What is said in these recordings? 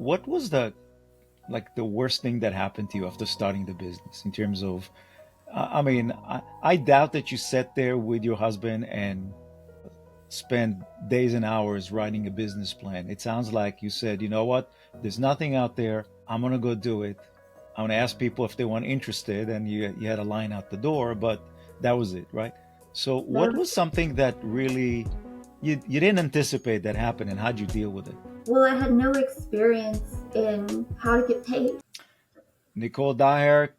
what was the worst thing that happened to you after starting the business in terms of, I doubt that you sat there with your husband and spent days and hours writing a business plan. It sounds like you said, you know what, there's nothing out there. I'm going to go do it. I'm going to ask people if they want interested. And you had a line out the door, but that was it, right? So what That was something that really you didn't anticipate that happened, and how'd you deal with it? Well, I had no experience in how to get paid. Nicole Daher,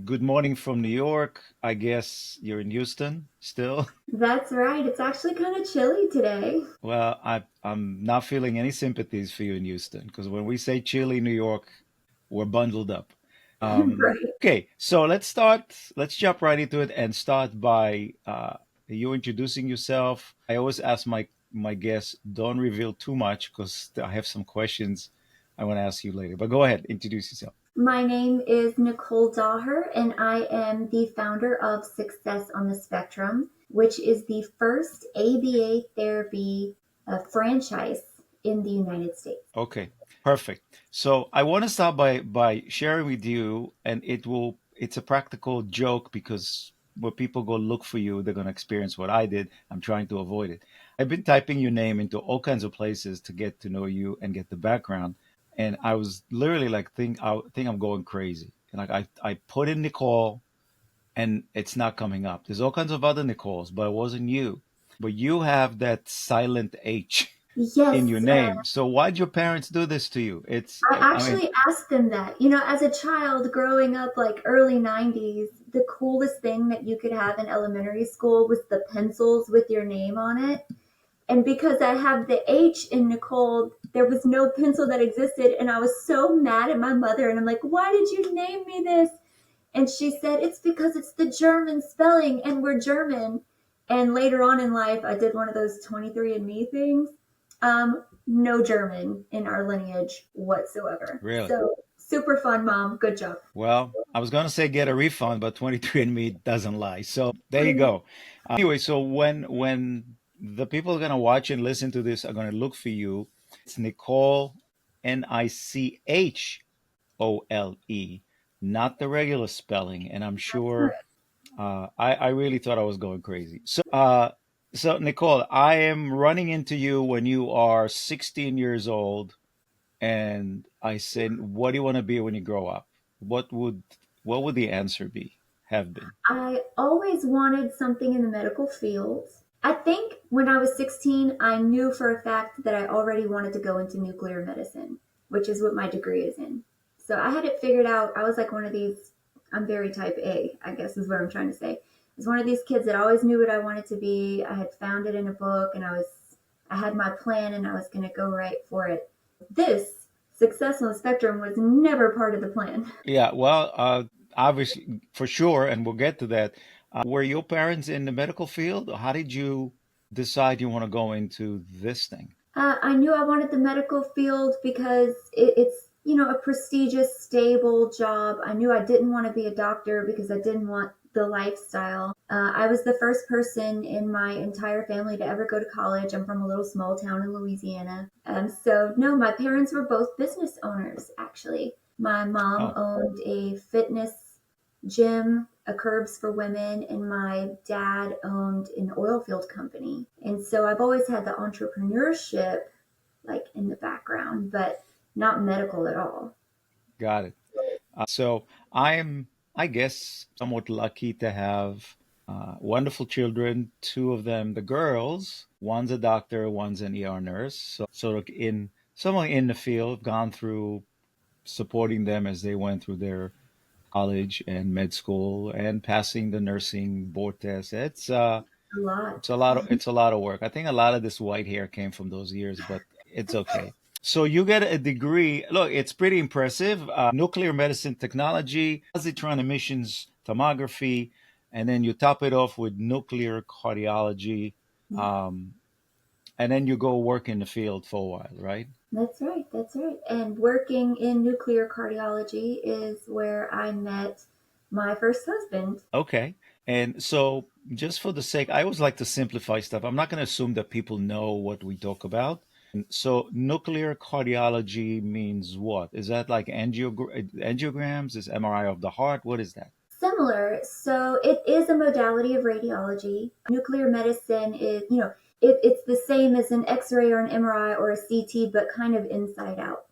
good morning from New York. I guess you're in Houston still. That's right. It's actually kind of chilly today. Well, I'm not feeling any sympathies for you in Houston because when we say chilly New York, we're bundled up. Right. Okay, so let's start. Let's jump right into it and start by you introducing yourself. I always ask my guests, don't reveal too much because I have some questions I want to ask you later. But go ahead, introduce yourself. My name is Nicole Daher, and I am the founder of Success on the Spectrum, which is the first ABA therapy franchise in the United States. Okay, perfect. So I want to start by sharing with you, and it's a practical joke because when people go look for you, they're going to experience what I did. I'm trying to avoid it. I've been typing your name into all kinds of places to get to know you and get the background, and I was literally like, think I'm going crazy. And like I put in Nicole, and it's not coming up. There's all kinds of other Nicoles, but it wasn't you. But you have that silent H in your Yes, name. So why'd your parents do this to you? I I mean, actually asked them that. As a child growing up, like early 90s, the coolest thing that you could have in elementary school was the pencils with your name on it. And because I have the H in Nicole, there was no pencil that existed. And I was so mad at my mother. And I'm like, why did you name me this? And she said, it's because it's the German spelling and we're German. And later on in life, I did one of those 23andMe things. No German in our lineage whatsoever. really? So super fun, mom. Good job. Well, I was going to say get a refund, but 23andMe doesn't lie. So there you go. Anyway, so when the people are going to watch and listen to this are going to look for you, it's Nicole, Nichole, not the regular spelling. And I'm sure I really thought I was going crazy. So Nicole, I am running into you when you are 16 years old, and I said, "What do you want to be when you grow up?" What would what would the answer be? Have been? I always wanted something in the medical field. I think when I was 16, I knew for a fact that I already wanted to go into nuclear medicine, which is what my degree is in. So I had it figured out. I was like one of these, I'm very type A, I guess is what I'm trying to say. I was one of these kids that always knew what I wanted to be. I had found it in a book and I had my plan and I was going to go right for it. This success on the spectrum was never part of the plan. Yeah, well, obviously, for sure, and we'll get to that. Were your parents in the medical field? How did you decide you want to go into this thing? I knew I wanted the medical field because it's a prestigious, stable job. I knew I didn't want to be a doctor because I didn't want the lifestyle. I was the first person in my entire family to ever go to college. I'm from a little small town in Louisiana. So, no, my parents were both business owners, actually. My mom Oh, owned a fitness gym, a Curbs for Women, and my dad owned an oil field company. And so I've always had the entrepreneurship like in the background, but not medical at all. got it. So I'm, I guess, somewhat lucky to have wonderful children. Two of them, the girls, one's a doctor, one's an ER nurse. So sort of in someone in the field, gone through supporting them as they went through their college and med school and passing the nursing board test. A lot. It's a lot of work. I think a lot of this white hair came from those years, but it's okay. So you get a degree. Look, it's pretty impressive. Nuclear medicine technology, positron emissions tomography, and then you top it off with nuclear cardiology, um, and then you go work in the field for a while, right? That's right. That's right. And working in nuclear cardiology is where I met my first husband. Okay. And so, just for the sake, I always like to simplify stuff. I'm not going to assume that people know what we talk about. So nuclear cardiology means what? Is that like angiograms? Is MRI of the heart? What is that? Similar. So it is a modality of radiology. Nuclear medicine is, it's the same as an X-ray or an MRI or a CT, but kind of inside out.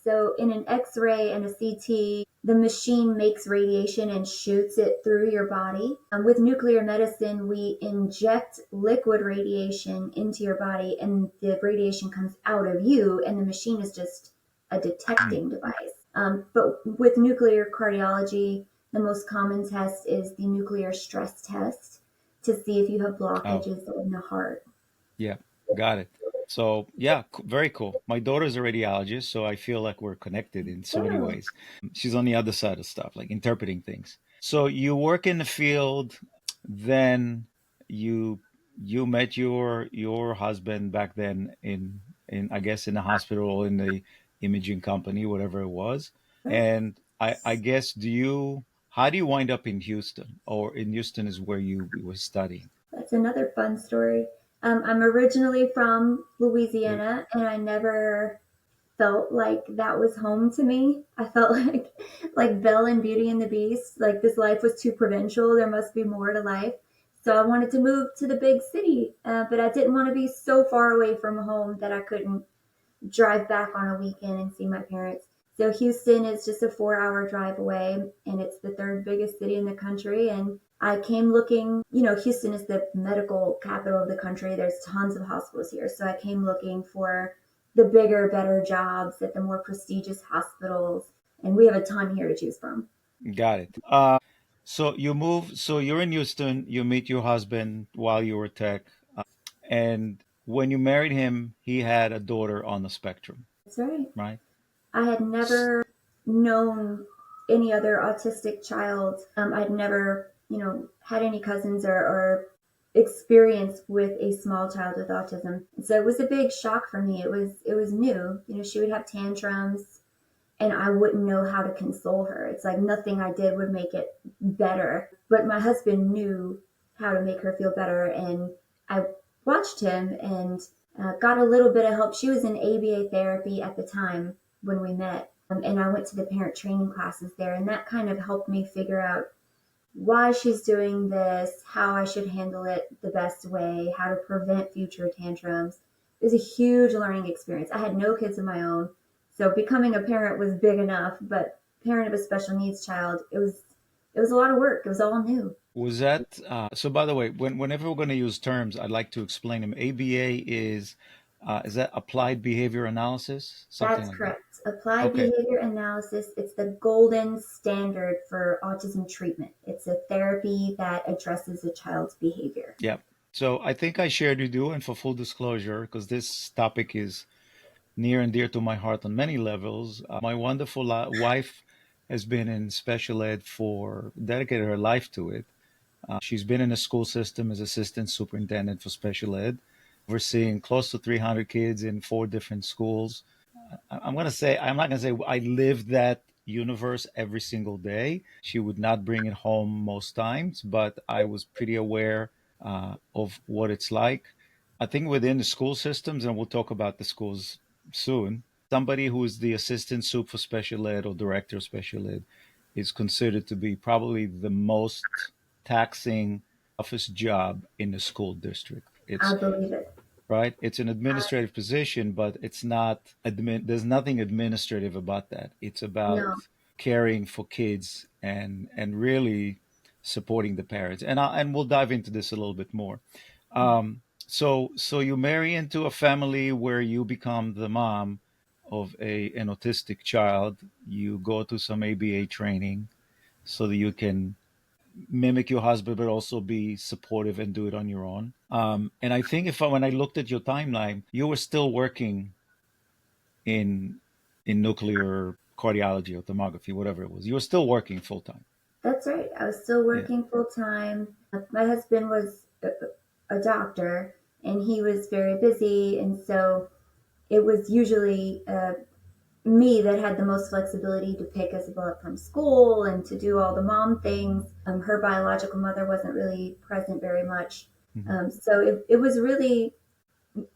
So in an X-ray and a CT, the machine makes radiation and shoots it through your body. With nuclear medicine, we inject liquid radiation into your body, and the radiation comes out of you, and the machine is just a Hmm. detecting device. But with nuclear cardiology, the most common test is the nuclear stress test to see if you have Oh, blockages in the heart. yeah, got it. So yeah, very cool. My daughter's a radiologist, so I feel like we're connected in so many Oh, ways. She's on the other side of stuff, like interpreting things. So you work in the field, then you you met your husband back then in I guess in the hospital or in the imaging company, whatever it was. right. And I guess do you how do you wind up in Houston? Or in Houston is where you were studying? That's another fun story. I'm originally from Lu- Louisiana, and I never felt like that was home to me. I felt like Belle and Beauty and the Beast, like this life was too provincial. There must be more to life. So I wanted to move to the big city, but I didn't want to be so far away from home that I couldn't drive back on a weekend and see my parents. So Houston is just a 4 hour drive away, and it's the third biggest city in the country. And I came looking, Houston is the medical capital of the country. There's tons of hospitals here. So I came looking for the bigger, better jobs at the more prestigious hospitals. And we have a ton here to choose from. Got it. So you move, so you're in Houston, you meet your husband while you were tech, and when you married him, he had a daughter on the spectrum, That's right. right? I had S- never known any other autistic child. I'd never, had any cousins or experience with a small child with autism. So it was a big shock for me. It was new. She would have tantrums and I wouldn't know how to console her. It's like nothing I did would make it better. But my husband knew how to make her feel better, and I watched him and got a little bit of help. She was in ABA therapy at the time when we met, and I went to the parent training classes there, and that kind of helped me figure out why she's doing this, how I should handle it the best way, how to prevent future tantrums. It was a huge learning experience. I had no kids of my own, so becoming a parent was big enough, but parent of a special needs child, it was a lot of work. It was all new. Was that, so by the way, whenever we're going to use terms, I'd like to explain them. ABA is that applied behavior analysis? Something That's like that. correct. Applied Okay. behavior analysis, it's the golden standard for autism treatment. It's a therapy that addresses a child's behavior. Yeah. So I think I shared with you, and for full disclosure, because this topic is near and dear to my heart on many levels. My wonderful wife has been in special ed for dedicated her life to it. She's been in the school system as assistant superintendent for special ed, overseeing close to 300 kids in four different schools. I'm going to say, I'm not going to say I lived that universe every single day. She would not bring it home most times, but I was pretty aware of what it's like. I think within the school systems, and we'll talk about the schools soon, somebody who is the assistant sup for special ed or director of special ed is considered to be probably the most taxing, toughest job in the school district. I It's believe it. right? It's an administrative position, but it's not there's nothing administrative about that. It's about No, caring for kids and really supporting the parents. And we'll dive into this a little bit more. So you marry into a family where you become the mom of a an autistic child. You go to some ABA training so that you can mimic your husband, but also be supportive and do it on your own. And I think when I looked at your timeline, you were still working in nuclear cardiology or thermography, whatever it was. You were still working full time. that's right. I was still Yeah. working full time. My husband was a doctor and he was very busy. And so it was usually me that had the most flexibility to pick Isabel up from school and to do all the mom things. Her biological mother wasn't really present very much. Mhm. So it was really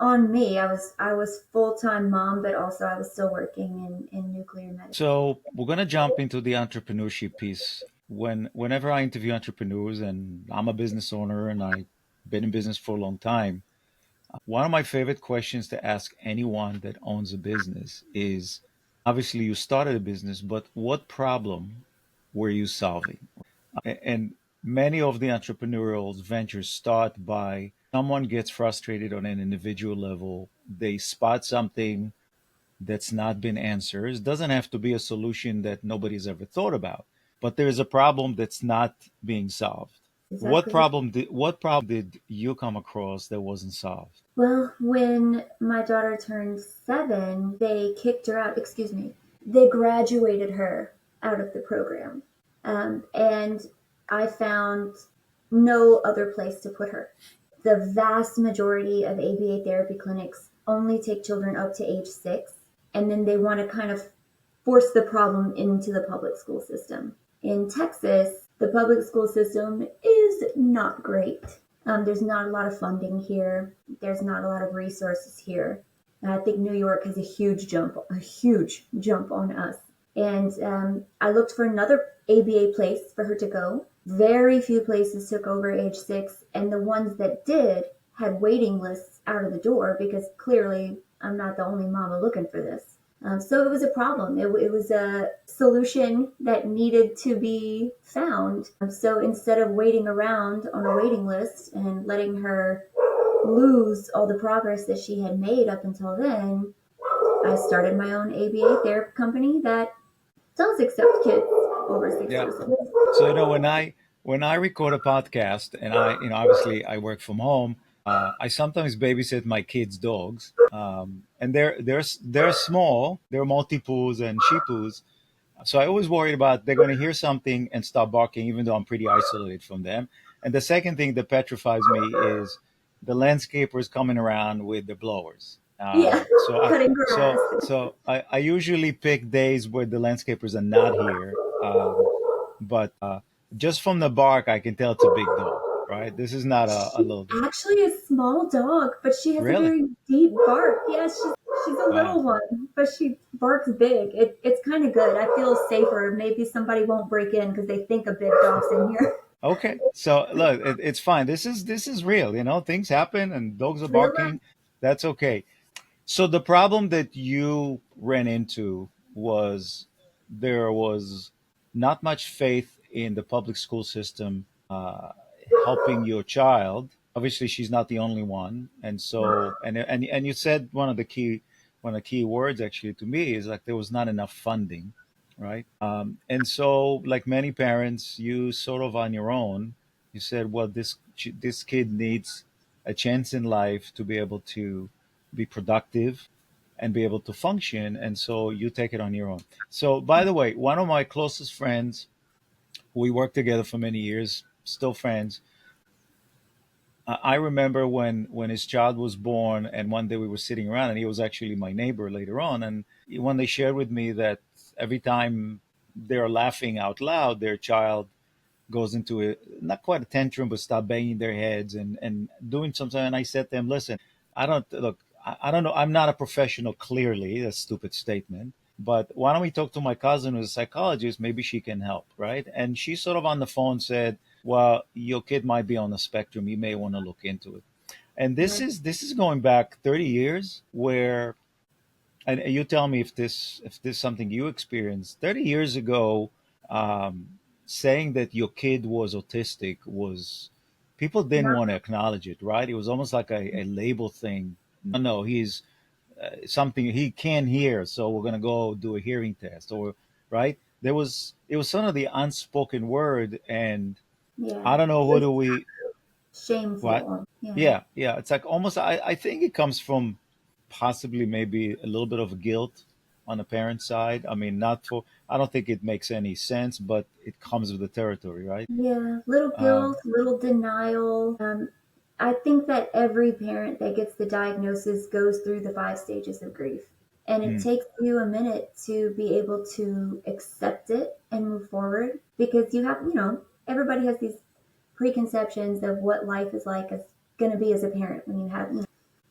on me. I was full-time mom, but also I was still working in nuclear medicine. So we're gonna jump into the entrepreneurship piece. Whenever I interview entrepreneurs, and I'm a business owner and I've been in business for a long time, one of my favorite questions to ask anyone that owns a business is obviously you started a business, but what problem were you solving? And many of the entrepreneurial ventures start by someone gets frustrated on an individual level. They spot something that's not been answered. It doesn't have to be a solution that nobody's ever thought about, but there is a problem that's not being solved. What Exactly. problem did you come across that wasn't solved? Well, when my daughter turned 7, they kicked her out. Excuse me. They graduated her out of the program. And I found no other place to put her. The vast majority of ABA therapy clinics only take children up to age 6, and then they want to kind of force the problem into the public school system. In Texas, the public school system is not great. There's not a lot of funding here. There's not a lot of resources here. And I think New York has a huge jump on us. And I looked for another ABA place for her to go. Very few places took over age 6, and the ones that did had waiting lists out of the door because clearly I'm not the only mama looking for this. So it was a problem. It was a solution that needed to be found. So instead of waiting around on a waiting list and letting her lose all the progress that she had made up until then, I started my own ABA therapy company that does accept kids over six Yeah. years old. So when I record a podcast and obviously I work from home, I sometimes babysit my kids' dogs, and they're small, they're Maltipoos and Shih so I always worried about they're going to hear something and stop barking, even though I'm pretty isolated from them. And the second thing that petrifies me is the landscapers coming around with the blowers. Yeah, cutting grass. I usually pick days where the landscapers are not here. But just from the bark, I can tell it's a big dog, right? This is not a She's little dog. actually a small dog, but she has a Really? very deep bark. Yeah, she's a Wow. little one, but she barks big. It's kind of good. I feel safer. Maybe somebody won't break in because they think a big dog's in here. Okay. So look, it's fine. This is real. Things happen and dogs are Real barking. life. That's okay. So the problem that you ran into was there was not much faith in the public school system helping your child. Obviously, she's not the only one, and so and you said one of the key words actually to me is like there was not enough funding, right? And so, like many parents, you sort of on your own, you said, well, this kid needs a chance in life to be able to be productive and be able to function. And so you take it on your own. So, by the way, one of my closest friends, we worked together for many years, still friends. I remember when his child was born, and one day we were sitting around, and he was actually my neighbor later on. And when they shared with me that every time they're laughing out loud, their child goes into a not quite a tantrum, but start banging their heads and doing something. And I said to him, "Listen, I don't look. I don't know. I'm not a professional. Clearly, a stupid statement. But why don't we talk to my cousin who's a psychologist? Maybe she can help, right?" And she sort of on the phone said, "Well, your kid might be on the spectrum. You may want to look into it." And this Right. is this is going back 30 years, where and you tell me if this is something you experienced 30 years ago. Saying that your kid was autistic was people didn't Not want to acknowledge it, right? It was almost like a label thing. No, he's something he can hear, so we're going to go do a hearing test, or right. It was sort of the unspoken word, and yeah. I don't know who do we what. Shameful. Yeah. Yeah, it's like almost I think it comes from possibly maybe a little bit of guilt on the parent side. I mean, not for I don't think it makes any sense, but it comes with the territory, right? Yeah, little Um, guilt, little denial. I think that every parent that gets the diagnosis goes through the 5 stages of grief. And it mm, takes you a minute to be able to accept it and move forward because everybody has these preconceptions of what life is like as going to be as a parent when you have.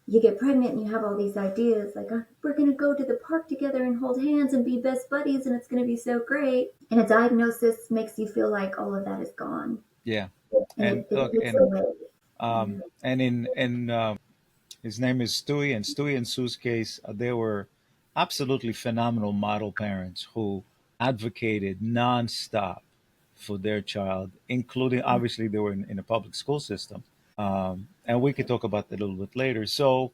you get pregnant and you have all these ideas like, oh, we're going to go to the park together and hold hands and be best buddies and it's going to be so great. And a diagnosis makes you feel like all of that is gone Yeah. and And it look, takes away. and in his name is Stewie, and Stewie and Sue's case, they were absolutely phenomenal model parents who advocated nonstop for their child, including obviously they were in a public school system. And we could talk about that a little bit later. So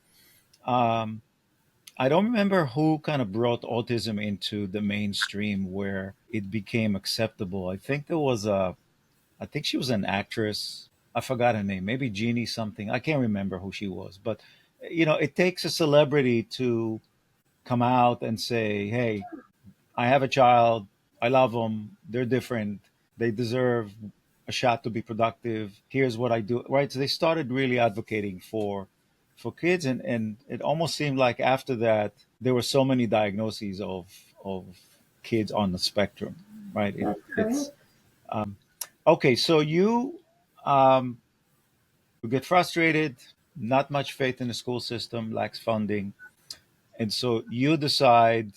um, I don't remember who kind of brought autism into the mainstream where it became acceptable. I think there was I think she was an actress. I forgot her name. Maybe Jeannie something. I can't remember who she was. But, it takes a celebrity to come out and say, hey, I have a child. I love them. They're different. They deserve a shot to be productive. Here's what I do. Right. So they started really advocating for kids. And it almost seemed like after that, there were so many diagnoses of kids on the spectrum. Right. That's It's correct. okay. So um, you get frustrated, not much faith in the school system, lacks funding, and so you decide.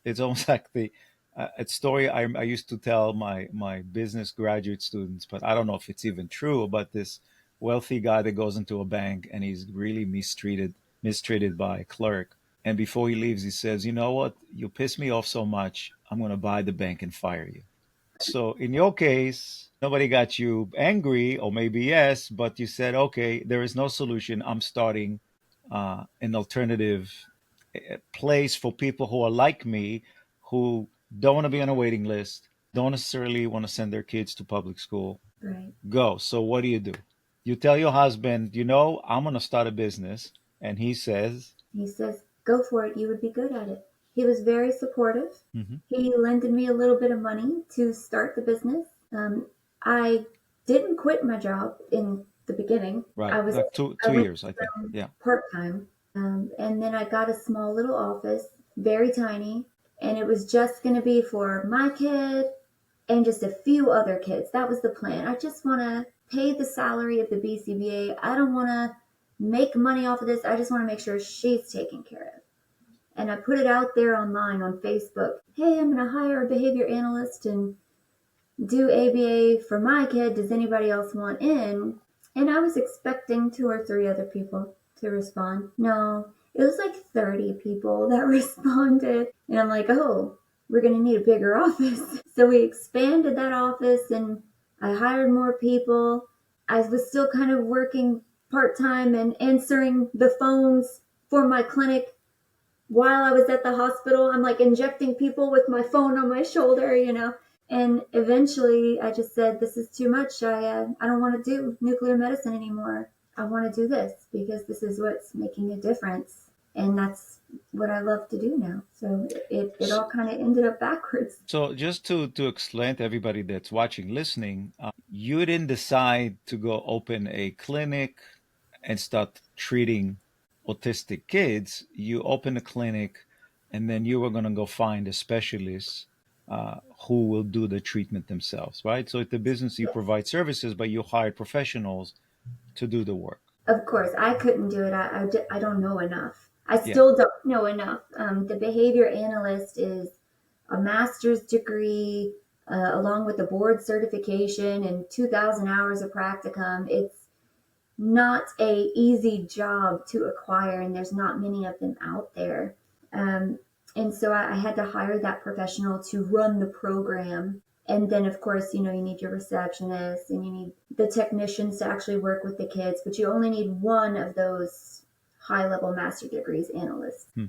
It's almost like the a story I used to tell my business graduate students, but I don't know if it's even true. About this wealthy guy that goes into a bank and he's really mistreated by a clerk, and before he leaves, he says, "You know what? You piss me off so much. I'm going to buy the bank and fire you." So in your case, nobody got you angry, or maybe yes, but you said, okay, there is no solution. I'm starting an alternative place for people who are like me, who don't want to be on a waiting list, don't necessarily want to send their kids to public school. Right. Go. So what do? You tell your husband, I'm going to start a business. And he says, He says, go for it. You would be good at it. He was very supportive. mhm, He lended me a little bit of money to start the business. I didn't quit my job in the beginning. right, I was like two, I two went years, I think. Yeah. part time, and then I got a small little office, very tiny, and it was just going to be for my kid and just a few other kids. That was the plan. I just want to pay the salary of the BCBA. I don't want to make money off of this. I just want to make sure she's taken care of. And I put it out there online on Facebook. Hey, I'm going to hire a behavior analyst and do ABA for my kid. Does anybody else want in? And I was expecting two or three other people to respond. No, it was like 30 people that responded. And I'm like, oh, we're going to need a bigger office. So we expanded that office and I hired more people. I was still kind of working part time and answering the phones for my clinic while I was at the hospital. I'm like injecting people with my phone on my shoulder. And eventually I just said, this is too much. I don't want to do nuclear medicine anymore. I want to do this because this is what's making a difference. And that's what I love to do now. So it all kind of ended up backwards. So just to explain to everybody that's watching, listening, you didn't decide to go open a clinic and start treating autistic kids. You opened a clinic, and then you were going to go find a specialist who will do the treatment themselves, right? So it's a business, you provide services, but you hire professionals to do the work. Of course, I couldn't do it. I don't know enough. I Yeah. still don't know enough. The behavior analyst is a master's degree along with a board certification and 2,000 hours of practicum. It's not a easy job to acquire, and there's not many of them out there. Um, and so I had to hire that professional to run the program. And then, of course, you need your receptionist and you need the technicians to actually work with the kids, but you only need one of those high level master degrees analysts. Hmm.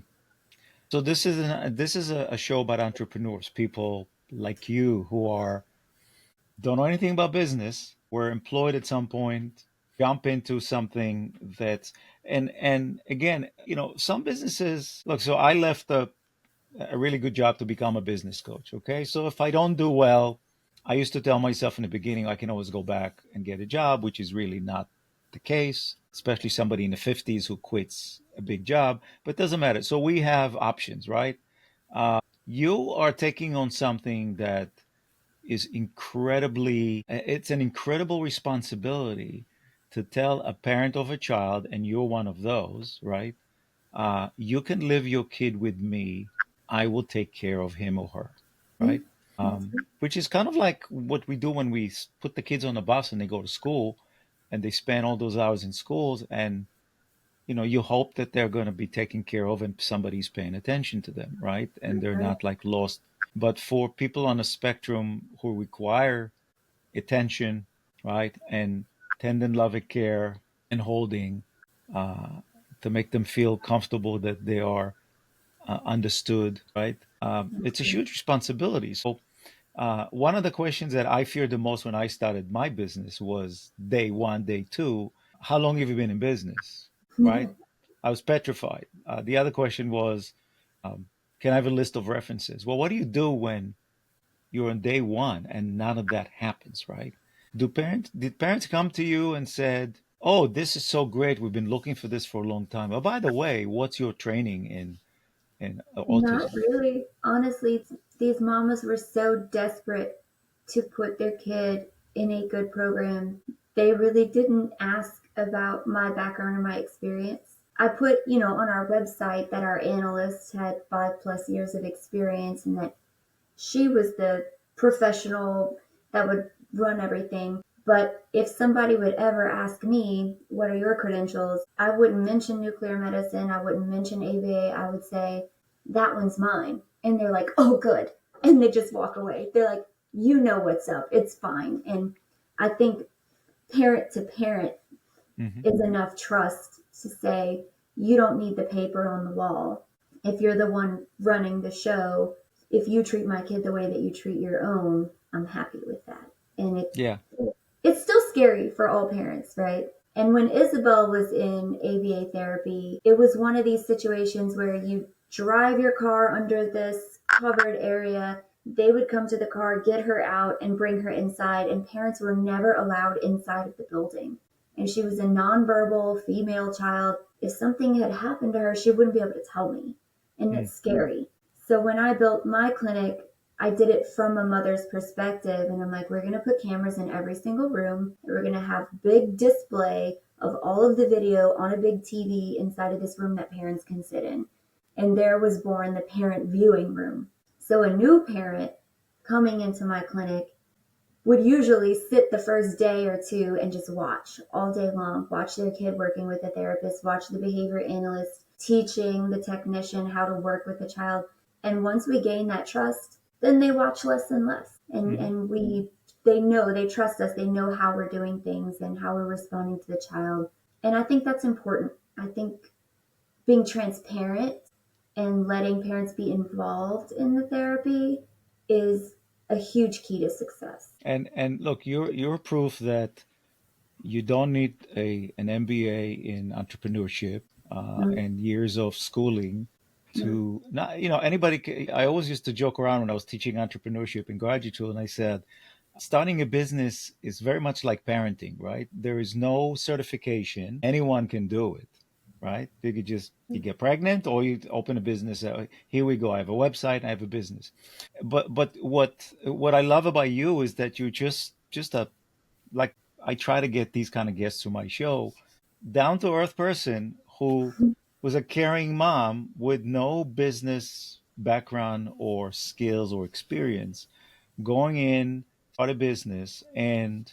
So this is a show about entrepreneurs, people like you who are don't know anything about business, were employed at some point, jump into something that's and again, some businesses look. So I left a really good job to become a business coach. Okay, so if I don't do well, I used to tell myself in the beginning I can always go back and get a job, which is really not the case. Especially somebody in the 50s who quits a big job, but it doesn't matter. So we have options, right? You are taking on something that is incredibly it's an incredible responsibility to tell a parent of a child, and you're one of those, right? You can leave your kid with me. I will take care of him or her, Mm, right? that's right. Which is kind of like what we do when we put the kids on the bus and they go to school and they spend all those hours in schools, and you hope that they're going to be taken care of and somebody's paying attention to them, right? And they're Right. not like lost. But for people on the spectrum who require attention, right, and tender loving care and holding, uh, to make them feel comfortable that they are understood, right? It's a huge responsibility. So one of the questions that I feared the most when I started my business was day one, day two. How long have you been in business? Right? I was petrified. The other question was, can I have a list of references? Well, what do you do when you're on day one and none of that happens, right? Did parents come to you and said, "Oh, this is so great. We've been looking for this for a long time. Oh, by the way, what's your training in Not autism?" really. Honestly, these mamas were so desperate to put their kid in a good program. They really didn't ask about my background or my experience. I put, on our website that our analyst had 5+ years of experience and that she was the professional that would run everything. But if somebody would ever ask me, what are your credentials? I wouldn't mention nuclear medicine. I wouldn't mention ABA. I would say, that one's mine. And they're like, oh, good. And they just walk away. They're like, you know what's up. It's fine. And I think parent to parent Hmm. is enough trust to say, you don't need the paper on the wall. If you're the one running the show, if you treat my kid the way that you treat your own, I'm happy with that. And Yeah. it's still scary for all parents, right? And when Isabel was in ABA therapy, it was one of these situations where you drive your car under this covered area. They would come to the car, get her out, and bring her inside. And parents were never allowed inside of the building. And she was a nonverbal female child. If something had happened to her, she wouldn't be able to tell me. And Mm. it's scary. So when I built my clinic, I did it from a mother's perspective. And I'm like, we're going to put cameras in every single room. We're going to have big display of all of the video on a big TV inside of this room that parents can sit in. And there was born the parent viewing room. So a new parent coming into my clinic would usually sit the first day or two and just watch all day long, watch their kid working with a therapist, watch the behavior analyst teaching the technician how to work with the child. And once we gain that trust, then they watch less and less. And Hmm. and they know, they trust us, they know how we're doing things and how we're responding to the child. And I think that's important. I think being transparent and letting parents be involved in the therapy is a huge key to success. And look, you're proof that you don't need an MBA in entrepreneurship Mm, and years of schooling mm, to not, anybody. I always used to joke around when I was teaching entrepreneurship in graduate school, and I said, starting a business is very much like parenting, right? There is no certification. Anyone can do it, right? You get pregnant or you open a business. Here we go. I have a website. I have a business. But what I love about you is that you're just a like I try to get these kind of guests to my show, down to earth person who was a caring mom with no business background or skills or experience, going in, start a business, and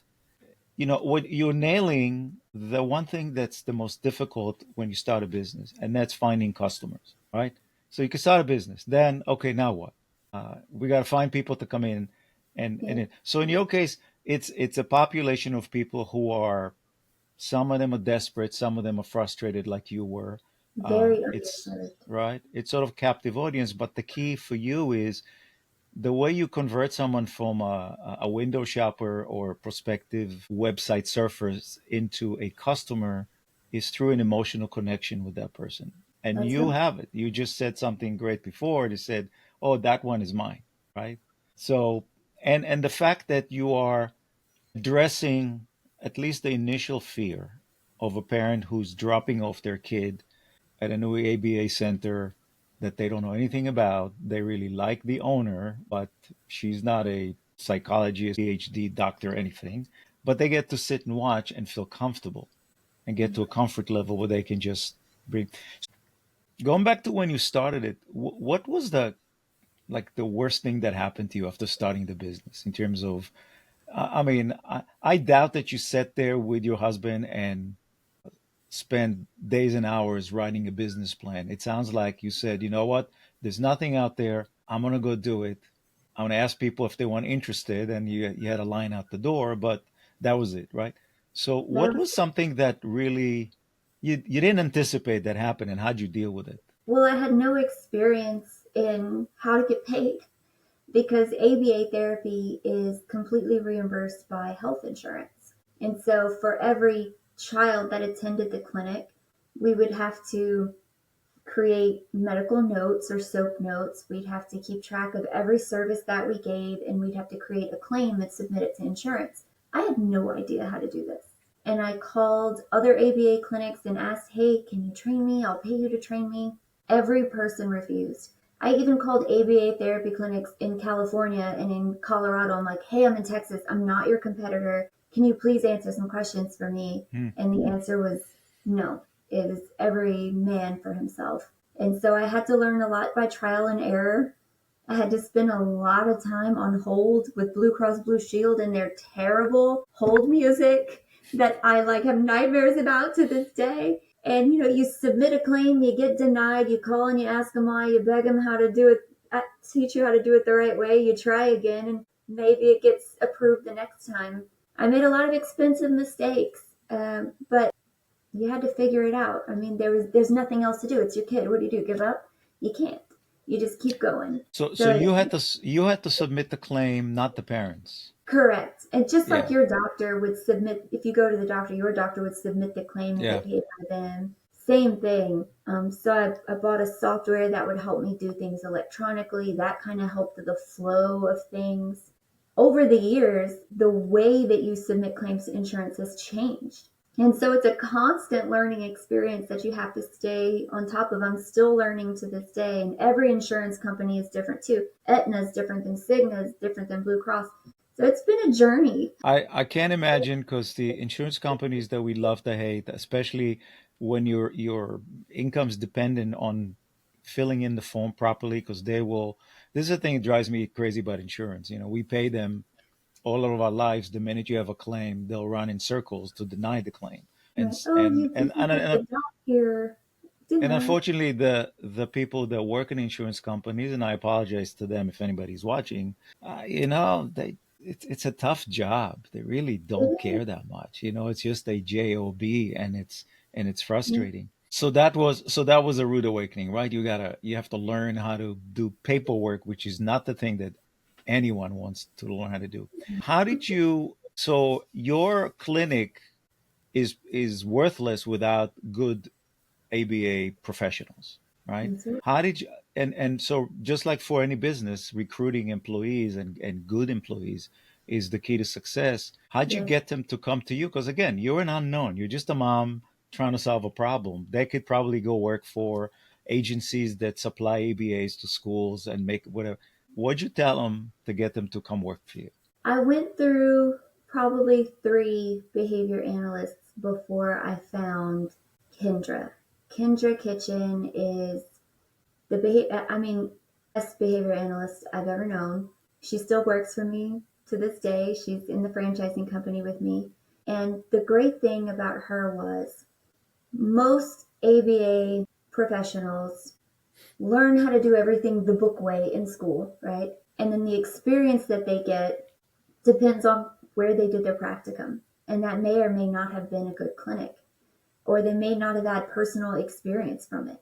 what you're nailing the one thing that's the most difficult when you start a business, and that's finding customers, right? So you can start a business, then okay, now what? We got to find people to come in, yeah, so in your case, it's a population of people who are, some of them are desperate, some of them are frustrated, like you were. very It's underserved. right. It's sort of captive audience, but the key for you is the way you convert someone from a window shopper or prospective website surfers into a customer is through an emotional connection with that person. And That's you right. have it. You just said something great before. You said, "Oh, that one is mine," right? So, and the fact that you are addressing at least the initial fear of a parent who's dropping off their kid at a new ABA center that they don't know anything about. They really like the owner, but she's not a psychologist, PhD doctor, anything. but they get to sit and watch and feel comfortable and get to a comfort level where they can just breathe. Going back to when you started it, what was the like the worst thing that happened to you after starting the business in terms of I mean, I doubt that you sat there with your husband and spent days and hours writing a business plan. It sounds like you said, you know what, there's nothing out there. I'm gonna go do it. I'm gonna ask people if they want interested, and you had a line out the door, but that was it, right? So, what That was something that really you didn't anticipate that happened, and how'd you deal with it? Well, I had no experience in how to get paid because ABA therapy is completely reimbursed by health insurance. And so for every child that attended the clinic, we would have to create medical notes or SOAP notes. We'd have to keep track of every service that we gave, and we'd have to create a claim and submit it to insurance. I had no idea how to do this. And I called other ABA clinics and asked, hey, can you train me? I'll pay you to train me. Every person refused. I even called ABA therapy clinics in California and in Colorado. I'm like, hey, I'm in Texas. I'm not your competitor. Can you please answer some questions for me? Hmm. And the answer was no. It is every man for himself. And so I had to learn a lot by trial and error. I had to spend a lot of time on hold with Blue Cross Blue Shield and their terrible hold music that I like have nightmares about to this day. And you submit a claim, you get denied, you call and you ask them why, you beg them how to do it, teach you how to do it the right way, you try again, and maybe it gets approved the next time. I made a lot of expensive mistakes, but you had to figure it out. I mean, there's nothing else to do. It's your kid. What do? Give up? You can't. You just keep going. So So you had to submit the claim, not the parents. correct. And just like Yeah, your doctor would submit, if you go to the doctor, your doctor would submit the claim and yeah. get paid by them. Same thing. So I bought a software that would help me do things electronically. That kind of helped the flow of things. Over the years, the way that you submit claims to insurance has changed. And so it's a constant learning experience that you have to stay on top of. I'm still learning to this day, and every insurance company is different too. Aetna is different than Cigna is different than Blue Cross. So it's been a journey. I can't imagine because the insurance companies that we love to hate, especially when your income's dependent on filling in the form properly, because they will. This is the thing that drives me crazy about insurance. You know, we pay them all of our lives. The minute you have a claim, they'll run in circles to deny the claim, and Right. s- Oh, you didn't get the and job here. and Denied. unfortunately, the people that work in insurance companies, and I apologize to them if anybody's watching, it's a tough job. They really don't It is. care that much. You know, it's just a job, and it's Yeah. frustrating. So that was a rude awakening, right? You have to learn how to do paperwork, which is not the thing that anyone wants to learn how to do. How did you? So your clinic is worthless without good ABA professionals, right? That's right. How did you, and so just like for any business, recruiting employees and good employees is the key to success. How'd you Yes. get them to come to you? Because again, you're an unknown. You're just a mom trying to solve a problem. They could probably go work for agencies that supply ABAs to schools and make whatever. What'd you tell them to get them to come work for you? I went through probably three behavior analysts before I found Kendra. Kendra Kitchen is best behavior analyst I've ever known. She still works for me to this day. She's in the franchising company with me. And the great thing about her was most ABA professionals learn how to do everything the book way in school, right? And then the experience that they get depends on where they did their practicum. And that may or may not have been a good clinic, or they may not have had personal experience from it.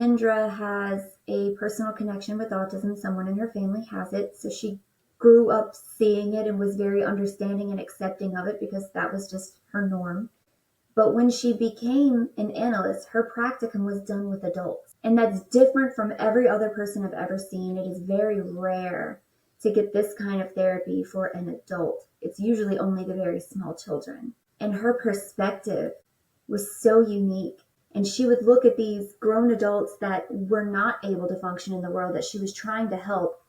Kendra has a personal connection with autism. Someone in her family has it. So she grew up seeing it and was very understanding and accepting of it because that was just her norm. But when she became an analyst, her practicum was done with adults. And that's different from every other person I've ever seen. It is very rare to get this kind of therapy for an adult. It's usually only the very small children. And her perspective was so unique. And she would look at these grown adults that were not able to function in the world that she was trying to help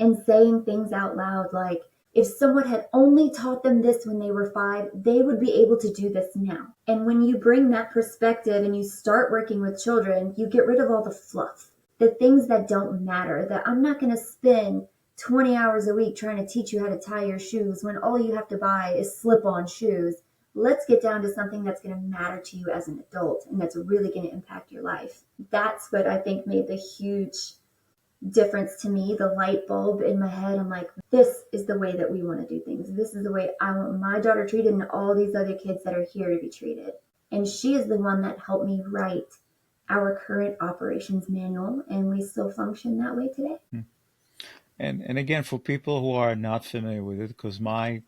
and saying things out loud like, If someone had only taught them this when they were 5, they would be able to do this now. And when you bring that perspective and you start working with children, you get rid of all the fluff, the things that don't matter. That I'm not going to spend 20 hours a week trying to teach you how to tie your shoes when all you have to buy is slip on shoes. Let's get down to something that's going to matter to you as an adult and that's really going to impact your life. That's what I think made the huge difference to me, the light bulb in my head. I'm like, this is the way that we want to do things. This is the way I want my daughter treated and all these other kids that are here to be treated. And she is the one that helped me write our current operations manual, and we still function that way today. And again, for people who are not familiar with it, because my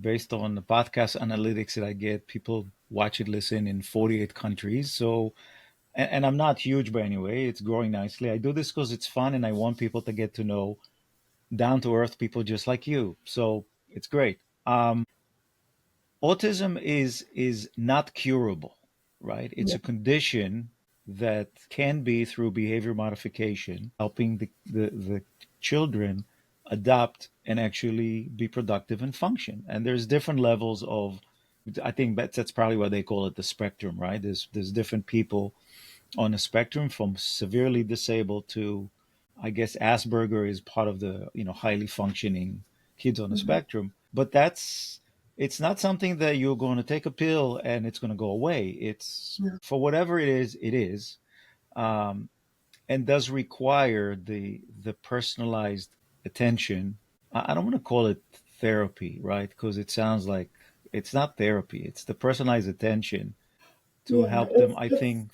based on the podcast analytics that I get, people watch it, listen in 48 countries. So, and I'm not huge by any way. It's growing nicely. I do this because it's fun, and I want people to get to know down to earth people just like you. So it's great. Autism is not curable, right? It's Yeah, a condition that can be through behavior modification, helping the children adapt and actually be productive and function. And there's different levels of, I think that's probably why they call it the spectrum, right? There's different people on a spectrum from severely disabled to, I guess Asperger is part of the, highly functioning kids on the mm-hmm. spectrum. But it's not something that you're going to take a pill and it's going to go away. It's Yeah, for whatever it is, um, and does require the personalized attention. I don't want to call it therapy, right? Because it sounds like it's not therapy. It's the personalized attention to yeah. help them, I think.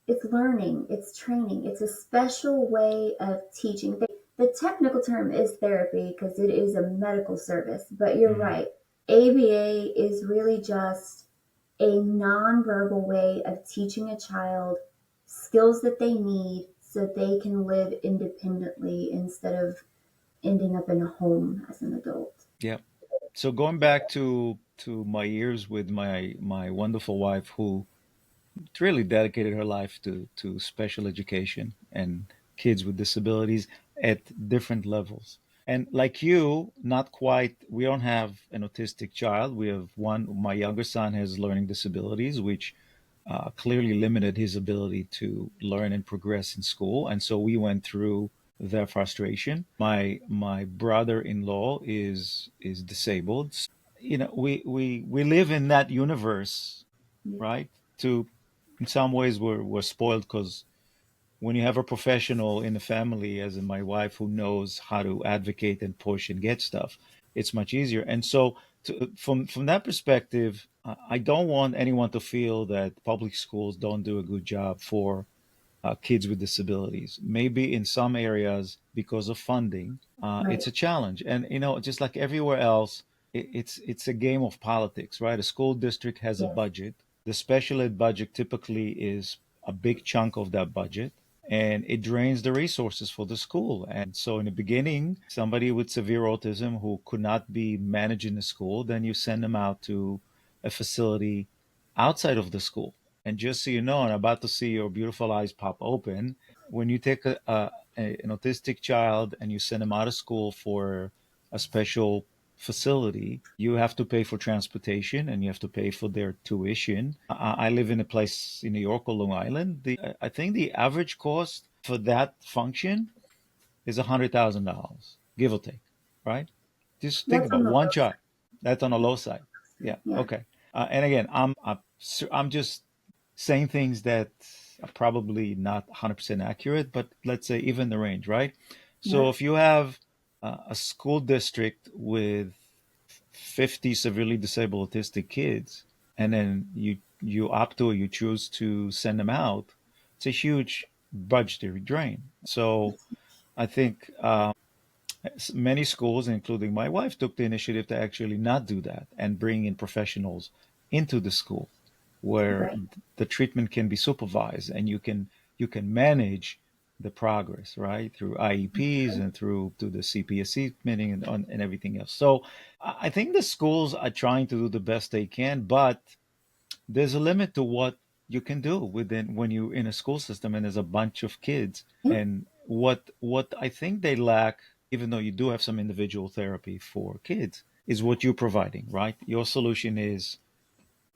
It's learning, it's training, it's a special way of teaching. The technical term is therapy because it is a medical service, but you're Mhm. right. ABA is really just a nonverbal way of teaching a child skills that they need so they can live independently instead of ending up in a home as an adult. Yeah. So going back to my years with my wonderful wife, who really dedicated her life to special education and kids with disabilities at different levels. And like you, not quite. We don't have an autistic child. We have one. My younger son has learning disabilities, which clearly limited his ability to learn and progress in school. And so we went through their frustration. My brother-in-law is disabled. We live in that universe, Yeah, right? To In some ways we're spoiled because when you have a professional in the family, as in my wife, who knows how to advocate and push and get stuff, it's much easier. And so, from that perspective, I don't want anyone to feel that public schools don't do a good job for kids with disabilities. Maybe in some areas, because of funding, right. it's a challenge. And just like everywhere else, it's a game of politics, right? A school district has a Yes. budget. The special ed budget typically is a big chunk of that budget, and it drains the resources for the school. And so, in the beginning, somebody with severe autism who could not be managed in the school, then you send them out to a facility outside of the school. And just so you know, I'm about to see your beautiful eyes pop open. When you take an autistic child and you send them out of school for a special facility, you have to pay for transportation and you have to pay for their tuition. I live in a place in New York or Long Island. I think the average cost for that function is $100,000, give or take, right? Just think That's about on the one low child. That's on the low side. side. Yeah. Yeah. Okay. And again, I'm just saying things that are probably not 100% accurate, but let's say even the range, right? So Yeah. if you have a school district with 50 severely disabled autistic kids, and then you opt to or you choose to send them out, it's a huge budgetary drain. So I think many schools, including my wife, took the initiative to actually not do that and bring in professionals into the school where Right. the treatment can be supervised and you can manage the progress, right, through IEPs and through to the CPSC meeting and everything else. So I think the schools are trying to do the best they can, but there's a limit to what you can do within when you're in a school system and there's a bunch of kids. Yeah. And what I think they lack even though you do have some individual therapy for kids, is what you're providing, right? Your solution is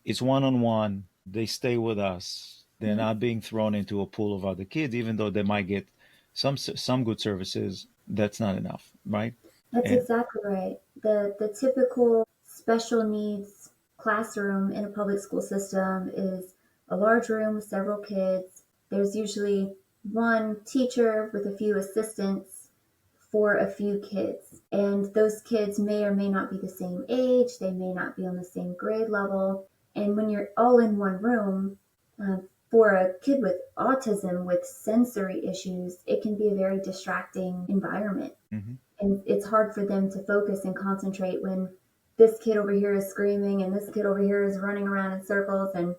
it's one on one. They stay with us. They're Mhm. not being thrown into a pool of other kids, even though they might get some good services. That's not enough, right? That's And exactly right. The typical special needs classroom in a public school system is a large room with several kids. There's usually one teacher with a few assistants for a few kids. And those kids may or may not be the same age, they may not be on the same grade level. And when you're all in one room, for a kid with autism with sensory issues, it can be a very distracting environment. mhm, And it's hard for them to focus and concentrate when this kid over here is screaming and this kid over here is running around in circles. And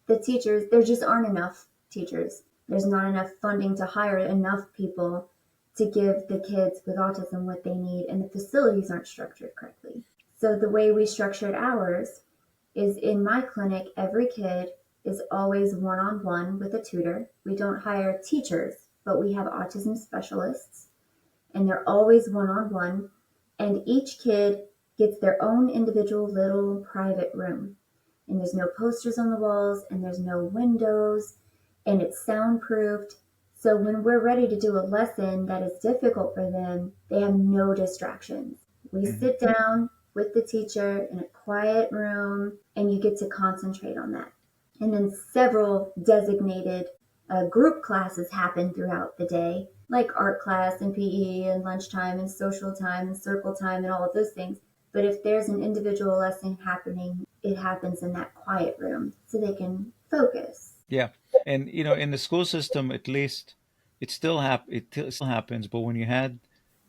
the teachers, there just aren't enough teachers. There's not enough funding to hire enough people to give the kids with autism what they need, and the facilities aren't structured correctly. So the way we structured ours is in my clinic, every kid is always one on one with a tutor. We don't hire teachers, but we have autism specialists, and they're always one on one. And each kid gets their own individual little private room. And there's no posters on the walls, and there's no windows, and it's soundproofed. So when we're ready to do a lesson that is difficult for them, they have no distractions. We mhm, sit down with the teacher in a quiet room, and you get to concentrate on that. And then several designated group classes happen throughout the day, like art class and PE and lunchtime and social time and circle time and all of those things. But if there's an individual lesson happening, it happens in that quiet room so they can focus. yeah. And in the school system, at least, it still happens. But when you had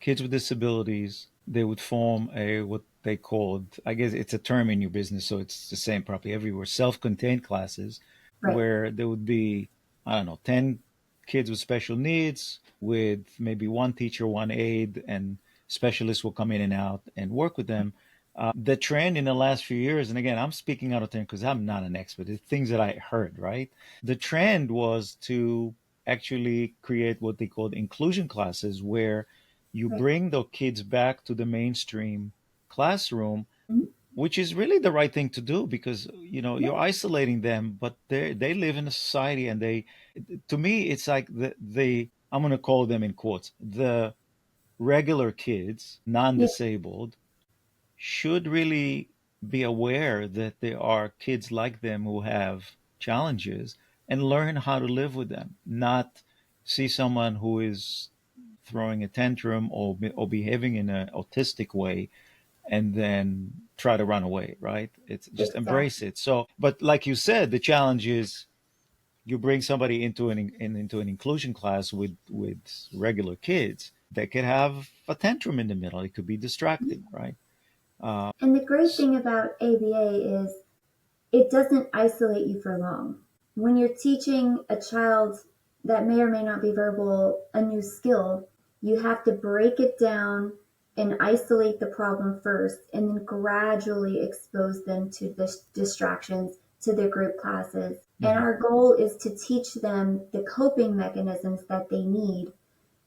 kids with disabilities, they would form a what they called, I guess it's a term in your business, so it's the same probably everywhere, self-contained classes, Right. where there would be, I don't know, 10 kids with special needs with maybe one teacher, one aide, and specialists will come in and out and work with them. The trend in the last few years, and again, I'm speaking out of turn because I'm not an expert, it's things that I heard, right? The trend was to actually create what they called inclusion classes, where you Right. bring the kids back to the mainstream classroom, Mhm. which is really the right thing to do because Yeah. you're isolating them, but they live in a society, and they, to me, it's like the I'm going to call them in quotes the regular kids, Yeah. non-disabled, should really be aware that there are kids like them who have challenges and learn how to live with them, not see someone who is throwing a tantrum or behaving in an autistic way and then try to run away, right? It's just embrace Exactly. it. So, but like you said, the challenge is you bring somebody into an inclusion class with regular kids that could have a tantrum in the middle. It could be distracting, right? Uh, And the great thing about ABA is it doesn't isolate you for long. When you're teaching a child that may or may not be verbal a new skill, you have to break it down and isolate the problem first and then gradually expose them to the distractions, to their group classes. And mhm, our goal is to teach them the coping mechanisms that they need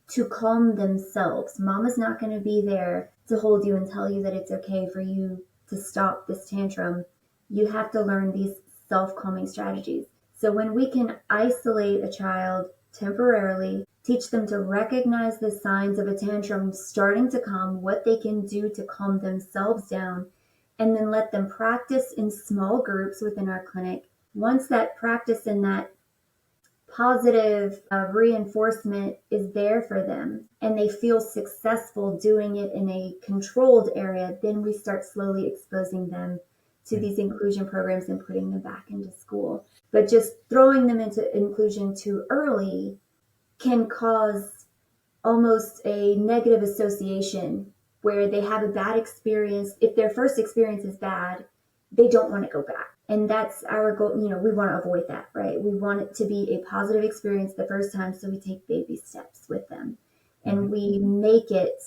to calm themselves. Mama's not going to be there to hold you and tell you that it's okay for you to stop this tantrum. You have to learn these self calming strategies. So, when we can isolate a child temporarily, teach them to recognize the signs of a tantrum starting to come, what they can do to calm themselves down, and then let them practice in small groups within our clinic. Once that practice and that positive reinforcement is there for them and they feel successful doing it in a controlled area, then we start slowly exposing them to mhm. these inclusion programs and putting them back into school. But just throwing them into inclusion too early can cause almost a negative association where they have a bad experience. If their first experience is bad, they don't want to go back. And that's our goal. We want to avoid that, right? We want it to be a positive experience the first time, so we take baby steps with them. Mhm. And we make it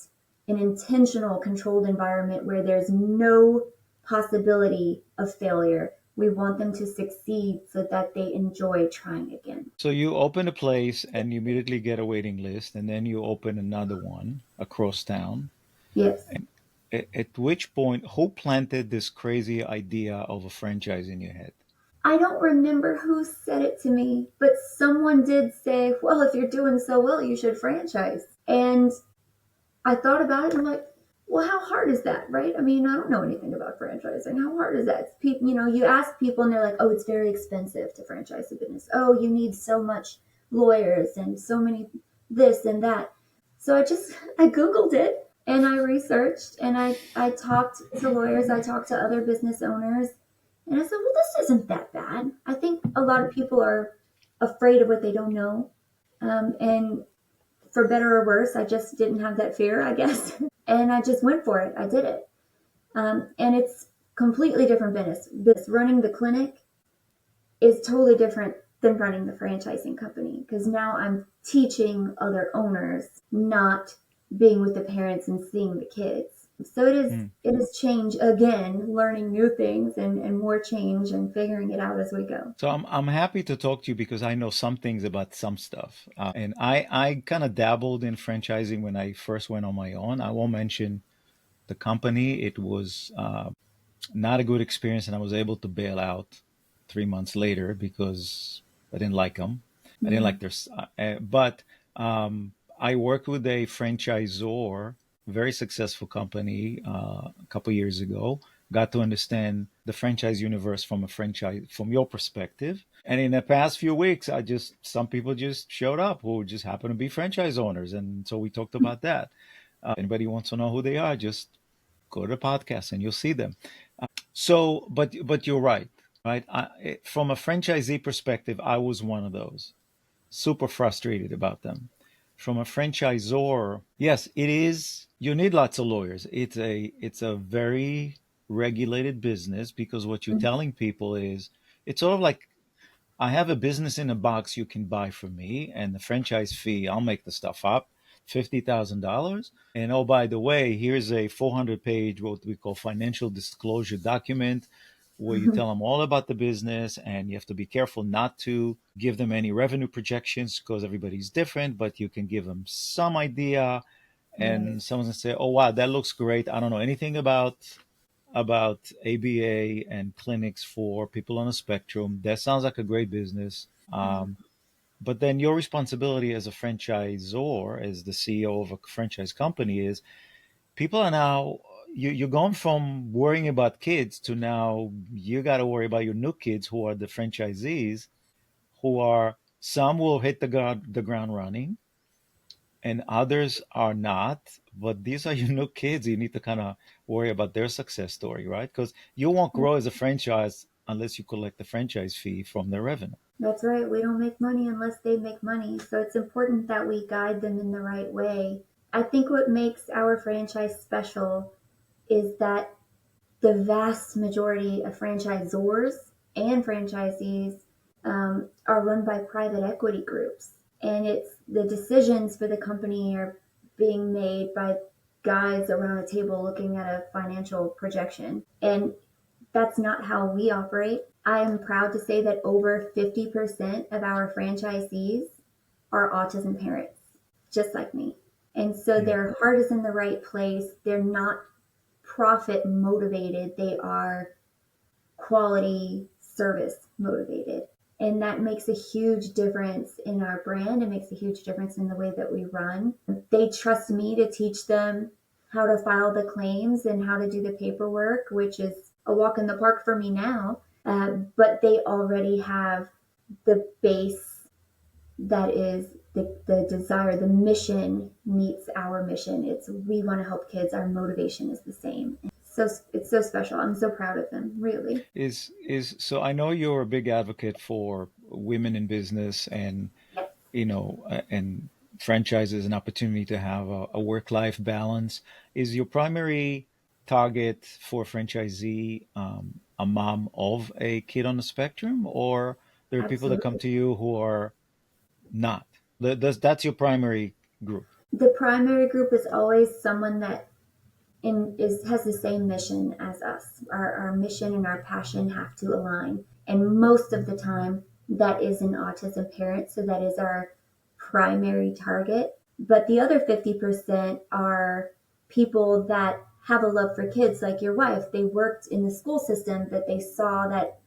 an intentional, controlled environment where there's no possibility of failure. We want them to succeed so that they enjoy trying again. So you open a place and you immediately get a waiting list, and then you open another one across town. Yes. And at which point, who planted this crazy idea of a franchise in your head? I don't remember who said it to me, but someone did say, well, if you're doing so well, you should franchise. And I thought about it and I'm like, well, how hard is that, right? I mean, I don't know anything about franchising. How hard is that? It's people, you ask people and they're like, oh, it's very expensive to franchise a business. Oh, you need so much lawyers and so many this and that. So I Googled it and I researched and I talked to lawyers, I talked to other business owners, and I said, well, this isn't that bad. I think a lot of people are afraid of what they don't know. And for better or worse, I just didn't have that fear, I guess. And I just went for it. I did it. And it's completely different business. Running the clinic is totally different than running the franchising company because now I'm teaching other owners, not being with the parents and seeing the kids. So Hmm. it is change again, learning new things and more change and figuring it out as we go. So I'm happy to talk to you because I know some things about some stuff, and I kind of dabbled in franchising when I first went on my own. I won't mention the company. It was not a good experience, and I was able to bail out 3 months later because I didn't like them. I didn't Yeah. like their, but I worked with a franchisor, very successful company, a couple years ago. Got to understand the franchise universe from a franchise from your perspective. And in the past few weeks, I just some people just showed up who just happen to be franchise owners, and so we talked about that. Anybody wants to know who they are, just go to the podcast and you'll see them. So, but you're right, right? From a franchisee perspective, I was one of those super frustrated about them. From a franchisor, yes, it is. You need lots of lawyers. It's a very regulated business because what you're telling people is it's sort of like I have a business in a box you can buy from me, and the franchise fee, I'll make the stuff up, $50,000. And oh, by the way, here's a 400-page, what we call financial disclosure document, where you tell them all about the business, and you have to be careful not to give them any revenue projections because everybody's different, but you can give them some idea. Right. And someone's gonna say, "Oh wow, that looks great. I don't know anything about ABA and clinics for people on a spectrum. That sounds like a great business." But then your responsibility as a franchisor, as the CEO of a franchise company, is people are now you're going from worrying about kids to now you got to worry about your new kids who are the franchisees, who are some will hit the ground running and others are not. But these are your new kids. You need to kind of worry about their success story, right? Because you won't grow as a franchise unless you collect the franchise fee from their revenue. That's right. We don't make money unless they make money. So it's important that we guide them in the right way. I think what makes our franchise special is that the vast majority of franchisors and franchisees are run by private equity groups. And it's the decisions for the company are being made by guys around a table looking at a financial projection. And that's not how we operate. I am proud to say that over 50% of our franchisees are autism parents, just like me. And so Mm. their heart is in the right place. They're not profit motivated, they are quality service motivated. And that makes a huge difference in our brand. It makes a huge difference in the way that we run. They trust me to teach them how to file the claims and how to do the paperwork, which is a walk in the park for me now. But they already have the base that is the desire, the mission meets our mission. It's we want to help kids. Our motivation is the same. So it's so special. I'm so proud of them, really. Is so I know you're a big advocate for women in business and Yes, and franchises an opportunity to have a work-life balance. Is your primary target for a franchisee a mom of a kid on the spectrum, or there are people that come absolutely. to you who are not? That's your primary group. The primary group is always someone that has the same mission as us. Our mission and our passion have to align. And most of the time, that is an autism parent. So that is our primary target. But the other 50% are people that have a love for kids, like your wife. They worked in the school system, but they saw that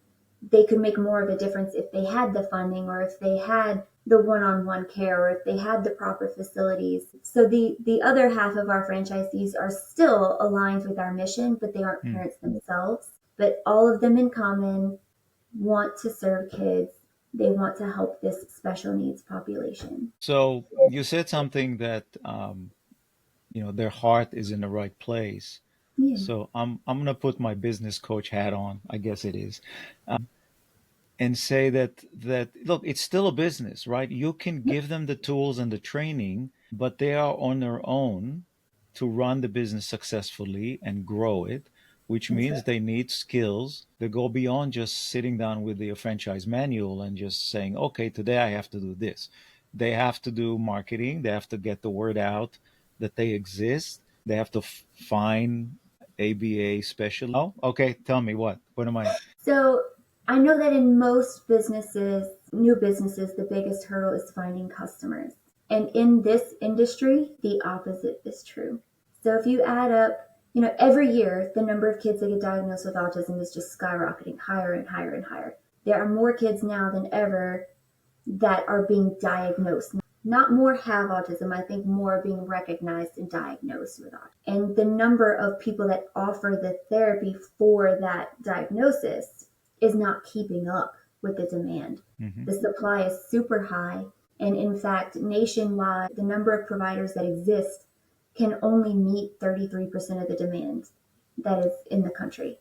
they could make more of a difference if they had the funding or if they had the one-on-one care or if they had the proper facilities. So the other half of our franchisees are still aligned with our mission, but they aren't Hmm. parents themselves. But all of them in common want to serve kids. They want to help this special needs population. So you said something that their heart is in the right place. Yeah, So I'm gonna put my business coach hat on, I guess it is, and say that look, it's still a business, right? You can yeah, give them the tools and the training, but they are on their own to run the business successfully and grow it, which that's right. means they need skills that go beyond just sitting down with the franchise manual and just saying, okay, today I have to do this. They have to do marketing, they have to get the word out that they exist, they have to find ABA specialists. Oh, okay, tell me what am I? So I know that in most businesses, new businesses, the biggest hurdle is finding customers. And in this industry, the opposite is true. So if you add up, every year the number of kids that get diagnosed with autism is just skyrocketing higher and higher and higher. There are more kids now than ever that are being diagnosed. Not more have autism, I think more are being recognized and diagnosed with autism. And the number of people that offer the therapy for that diagnosis is not keeping up with the demand. Mhm. The supply is super high. And in fact, nationwide, the number of providers that exist can only meet 33% of the demand that is in the country.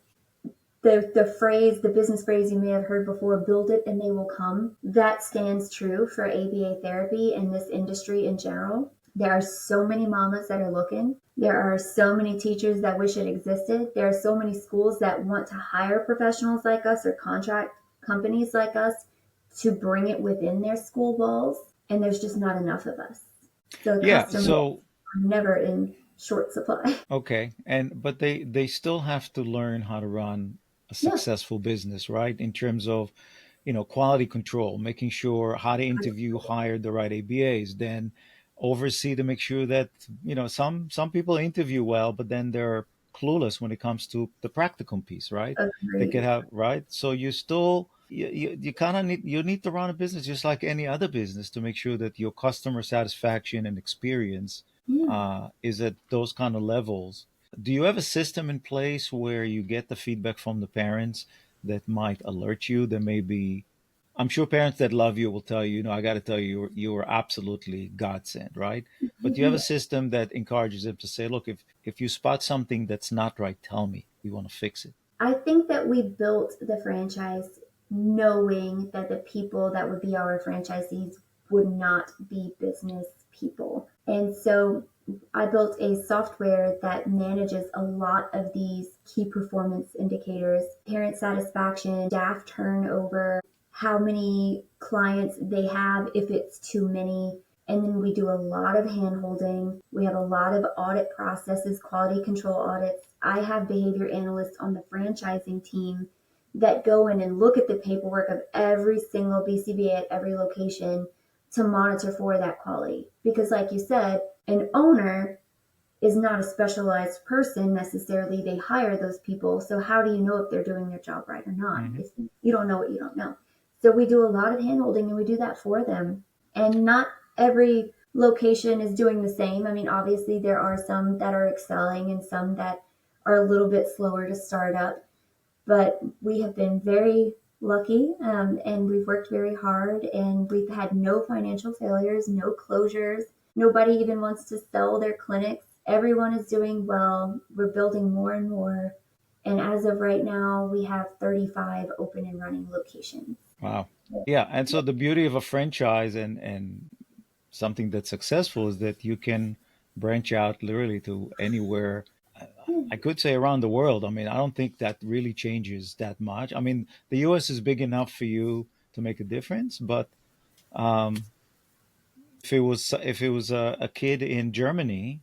The business phrase you may have heard before, build it and they will come, that stands true for ABA therapy and this industry in general. There are so many mamas that are looking. There are so many teachers that wish it existed. There are so many schools that want to hire professionals like us or contract companies like us to bring it within their school walls. And there's just not enough of us. So Yeah, customers so are never in short supply. okay, and but they still have to learn how to run a Yeah. successful business, right? In terms of, quality control, making sure how to interview, hire the right ABAs, then oversee to make sure that, some people interview well, but then they're clueless when it comes to the practical piece, right? They could Agreed. have, right? So you kind of need to run a business just like any other business to make sure that your customer satisfaction and experience Yeah. is at those kind of levels. Do you have a system in place where you get the feedback from the parents that might alert you? There may be, I'm sure parents that love you will tell you, I got to tell you, you were absolutely godsend, right? But do you have a Yeah. system that encourages them to say, look, if you spot something that's not right, tell me. We want to fix it. I think that we built the franchise knowing that the people that would be our franchisees would not be business people. And so I built a software that manages a lot of these key performance indicators, parent satisfaction, staff turnover, how many clients they have, if it's too many. And then we do a lot of hand holding. We have a lot of audit processes, quality control audits. I have behavior analysts on the franchising team that go in and look at the paperwork of every single BCBA at every location to monitor for that quality. Because, like you said, an owner is not a specialized person necessarily. They hire those people. So, how do you know if they're doing their job right or not? Hmm. If you don't know what you don't know. So, we do a lot of hand holding and we do that for them. And not every location is doing the same. I mean, obviously, there are some that are excelling and some that are a little bit slower to start up, but we have been very lucky, and we've worked very hard and we've had no financial failures, no closures. Nobody even wants to sell their clinics. Everyone is doing well. We're building more and more. And as of right now, we have 35 open and running locations. Wow. Yeah. And so the beauty of a franchise and something that's successful is that you can branch out literally to anywhere. Yeah. I could say around the world. I mean, I don't think that really changes that much. I mean, the U.S. is big enough for you to make a difference, but um, if it was a kid in Germany,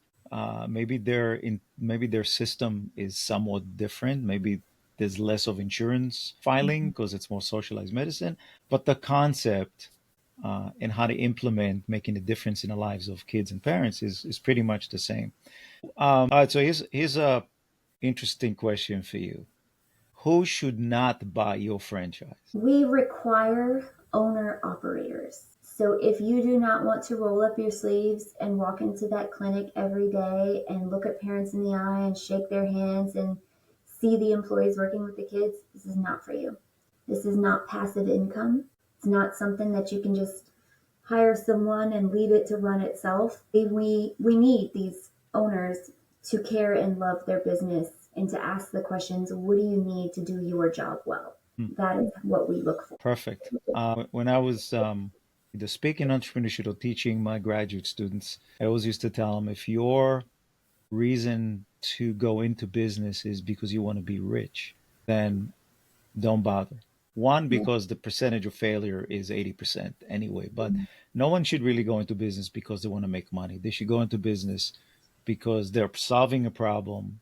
maybe their system is somewhat different. Maybe there's less of insurance filing because it's more socialized medicine. But the concept and how to implement making a difference in the lives of kids and parents is pretty much the same. All right, so here's a interesting question for you. Who should not buy your franchise? We require owner operators. So if you do not want to roll up your sleeves and walk into that clinic every day and look at parents in the eye and shake their hands and see the employees working with the kids, this is not for you. This is not passive income. It's not something that you can just hire someone and leave it to run itself. We need these owners to care and love their business and to ask the questions, what do you need to do your job well? Hmm, That is what we look for. perfect. When I was either speaking entrepreneurship or teaching my graduate students, I always used to tell them if your reason to go into business is because you want to be rich, then don't bother. One, Yeah. because the percentage of failure is 80% anyway, but no one should really go into business because they want to make money. They should go into business because they're solving a problem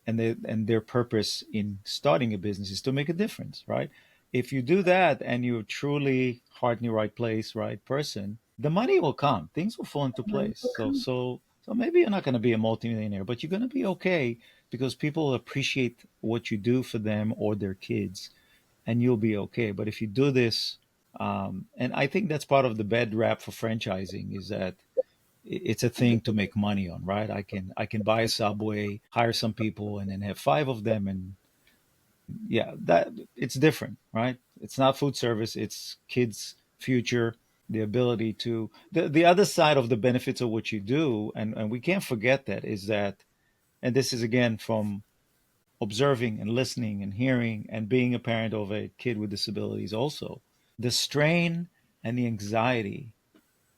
and their purpose in starting a business is to make a difference, right? If you do that and you're truly heart in the right place, right person, the money will come. Things will fall into Money place. will come. So maybe you're not going to be a multimillionaire, but you're going to be okay because people will appreciate what you do for them or their kids, and you'll be okay. But if you do this, and I think that's part of the bad rap for franchising is that it's a thing to make money on, right? I can buy a subway, hire some people, and then have five of them, and yeah, that it's different, right? It's not food service; it's kids' future, the ability to the other side of the benefits of what you do, and we can't forget that is that, and this is again from observing and listening and hearing and being a parent of a kid with disabilities also the strain and the anxiety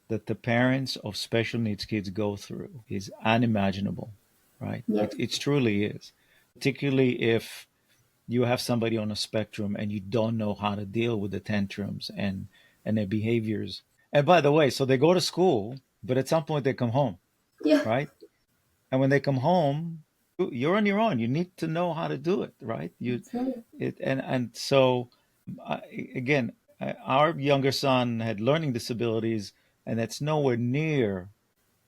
that the parents of special needs kids go through is unimaginable, right? Yep. It truly is, particularly if you have somebody on a spectrum and you don't know how to deal with the tantrums and their behaviors. And by the way, so they go to school, but at some point they come home, Yeah. right? And when they come home, you're on your own. You need to know how to do it, right? You That's right. it and so I, again, our younger son had learning disabilities, and that's nowhere near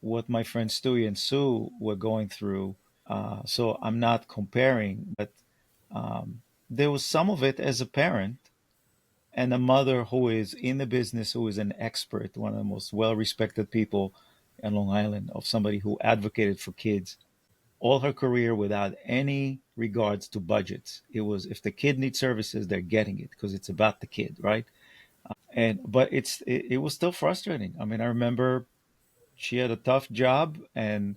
what my friends Stewie and Sue were going through. So I'm not comparing, but there was some of it as a parent and a mother who is in the business, who is an expert, one of the most well-respected people in Long Island, of somebody who advocated for kids all her career without any regards to budgets. It was if the kid needs services, they're getting it because it's about the kid, right? And but it was still frustrating. I mean, I remember she had a tough job, and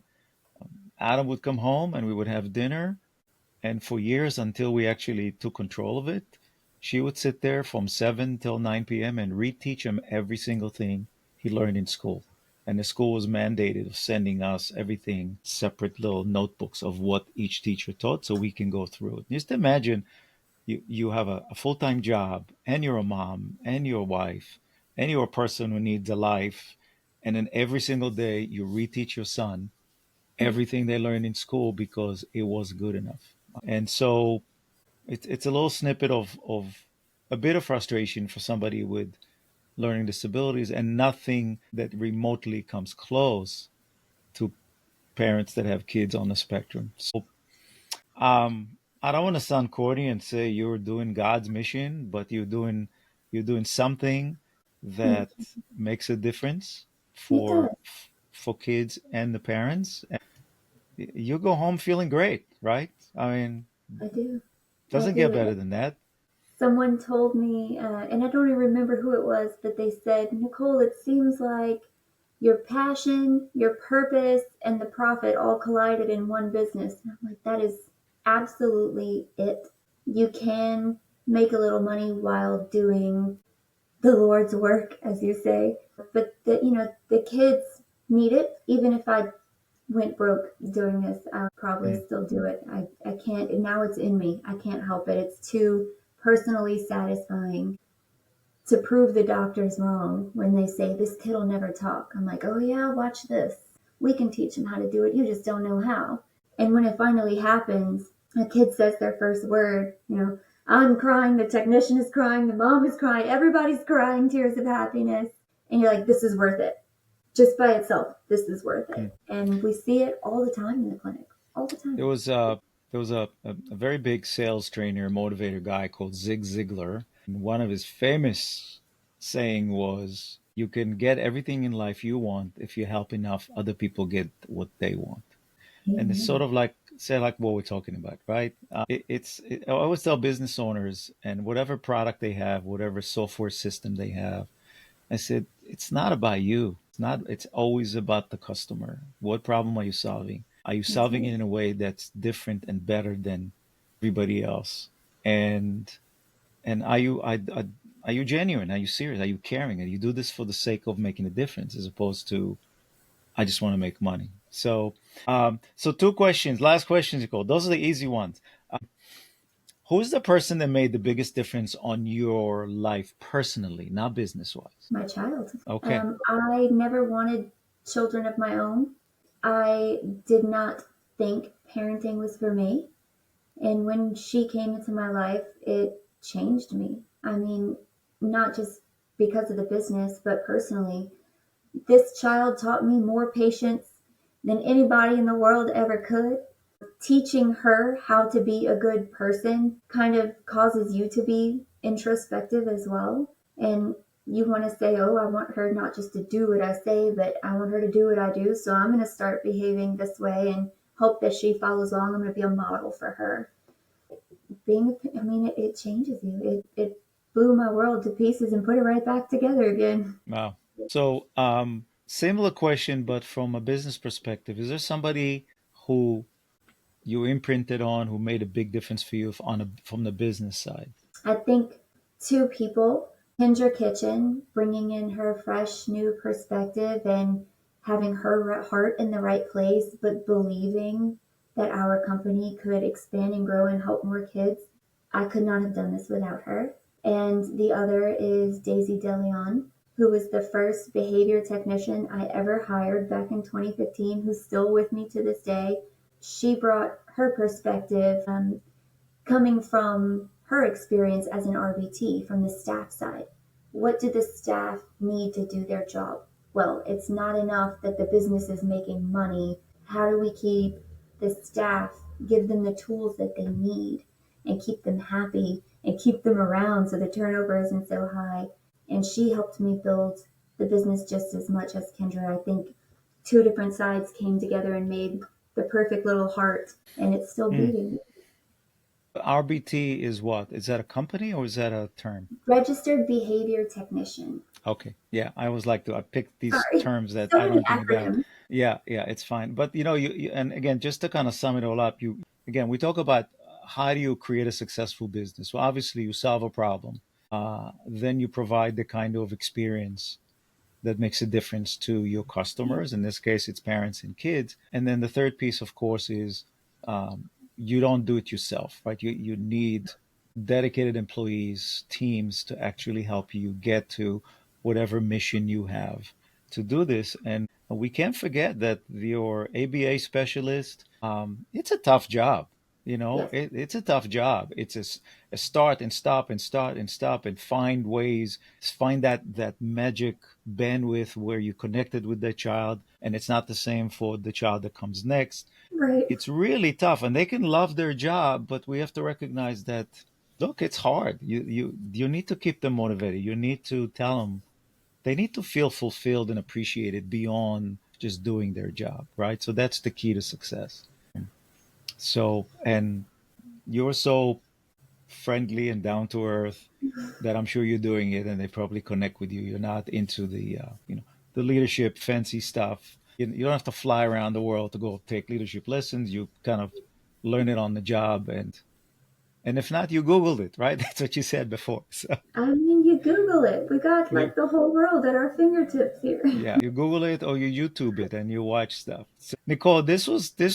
Adam would come home, and we would have dinner, and for years until we actually took control of it, she would sit there from 7 till 9 p.m. and reteach him every single thing he learned in school. And the school was mandated of sending us everything, separate little notebooks of what each teacher taught so we can go through it. Just imagine you have a full time job and you're a mom and you're a wife and you're a person who needs a life. And then every single day you reteach your son everything they learned in school because it was good enough. And so it's a little snippet of a bit of frustration for somebody with learning disabilities and nothing that remotely comes close to parents that have kids on the spectrum. So I don't want to sound corny and say you're doing God's mission, but you're doing something Thank that you. makes a difference It for does. for kids and the parents. You go home feeling great, right? I mean, I do. I doesn't get do. better than that. Someone told me, and I don't even remember who it was, but they said, Nicole, it seems like your passion, your purpose, and the profit all collided in one business. And I'm like, that is absolutely it. You can make a little money while doing the Lord's work, as you say. But the kids need it. Even if I went broke doing this, I'll probably Mm. still do it. I can't, now it's in me. I can't help it. It's too personally satisfying to prove the doctors wrong when they say this kid will never talk. I'm like, oh yeah, watch this. We can teach them how to do it. You just don't know how. And when it finally happens, a kid says their first word, I'm crying, the technician is crying, the mom is crying, everybody's crying tears of happiness. And you're like, this is worth it. Just by itself, this is worth Hmm. it. And we see it all the time in the clinic, all the There time. was a very big sales trainer, motivator guy called Zig Ziglar. And one of his famous saying was, "You can get everything in life you want if you help enough other people get what they want." And it's sort Amen. of like say like what we're talking about, right? I always tell business owners and whatever product they have, whatever software system they have, I said it's not about you. It's always about the customer. What problem are you solving? Are you That's solving right. it in a way that's different and better than everybody else? And and are you genuine? Are you serious? Are you caring? And you do this for the sake of making a difference as opposed to I just want to make money. So two questions, last questions, Nicole. Those are the easy ones. Who's the person that made the biggest difference on your life personally, not business wise? My child. Okay. I never wanted children of my own. I did not think parenting was for me. And when she came into my life, it changed me. I mean, not just because of the business, but personally. This child taught me more patience than anybody in the world ever could. Teaching her how to be a good person kind of causes you to be introspective as well. And you want to say, oh, I want her not just to do what I say, but I want her to do what I do. So I'm going to start behaving this way and hope that she follows along. I'm going to be a model for her. I mean, it changes you. It blew my world to pieces and put it right back together again. Wow. So, similar question, but from a business perspective, is there somebody who you imprinted on who made a big difference for you from the business side? I think two people, Kendra Kitchen, bringing in her fresh new perspective and having her heart in the right place, but believing that our company could expand and grow and help more kids. I could not have done this without her. And the other is Daisy DeLeon, who was the first behavior technician I ever hired back in 2015, who's still with me to this day. She brought her perspective, coming from her experience as an RBT from the staff side. What do the staff need to do their job? Well, it's not enough that the business is making money. How do we keep the staff, give them the tools that they need, and keep them happy and keep them around so the turnover isn't so high? And she helped me build the business just as much as Kendra. I think two different sides came together and made the perfect little heart, and it's still Hmm. beating. RBT is what? Is that a company or is that a term? Registered behavior technician. Okay. Yeah, I always like to I pick these Sorry, terms that so I don't many know anything about. acronyms. Yeah, yeah, it's fine. But you and again, just to kind of sum it all up, you again, we talk about how do you create a successful business? Well, obviously you solve a problem. Then you provide the kind of experience that makes a difference to your customers. In this case, it's parents and kids. And then the third piece, of course, is you don't do it yourself, right? You need dedicated employees, teams to actually help you get to whatever mission you have to do this. And we can't forget that your ABA specialist, it's a tough job. Yes, It's a tough job. It's a start and stop and start and stop and find ways, find that magic bandwidth where you connected with the child, and it's not the same for the child that comes next. right, It's really tough, and they can love their job, but we have to recognize that look, it's hard. You need to keep them motivated. You need to tell them they need to feel fulfilled and appreciated beyond just doing their job, right? So that's the key to success. So, and you're so friendly and down to earth that I'm sure you're doing it, and they probably connect with you. You're not into the leadership fancy stuff. You don't have to fly around the world to go take leadership lessons. You kind of learn it on the job, and if not, you Googled it, right? That's what you said before. So I mean, you Google it. We got yeah, like the whole world at our fingertips here. yeah, you Google it or you YouTube it and you watch stuff. So, Nicole, this.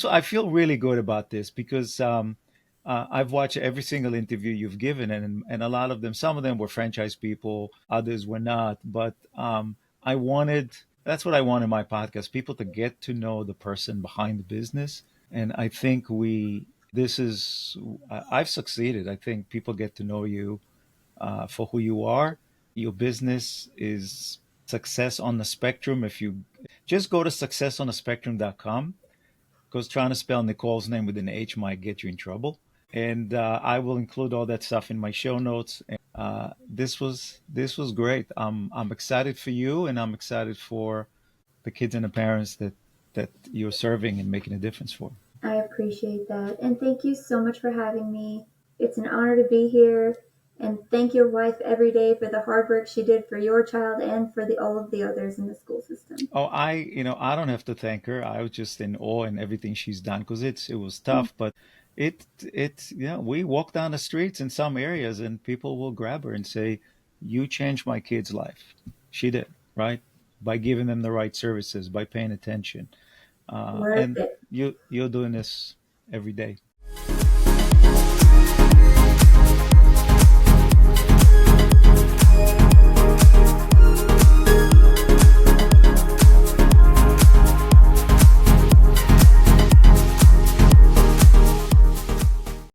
I feel really good about this because I've watched every single interview you've given, and a lot of them, some of them were franchise people, others were not. But I wanted that's what I want in my podcast, people to get to know the person behind the business. And I think this is, I've succeeded. I think people get to know you for who you are. Your business is success on the spectrum. If you just go to successonthespectrum.com, because trying to spell Nicole's name with an H might get you in trouble. And I will include all that stuff in my show notes. This was great. I'm excited for you, and I'm excited for the kids and the parents that you're serving and making a difference for. I appreciate that. And thank you so much for having me. It's an honor to be here. And thank your wife every day for the hard work she did for your child and for all of the others in the school system. Oh, I don't have to thank her. I was just in awe in everything she's done because it was tough, but we walk down the streets in some areas and people will grab her and say, "You changed my kid's life." She did, right? By giving them the right services, by paying attention, Worth and it. you're doing this every day.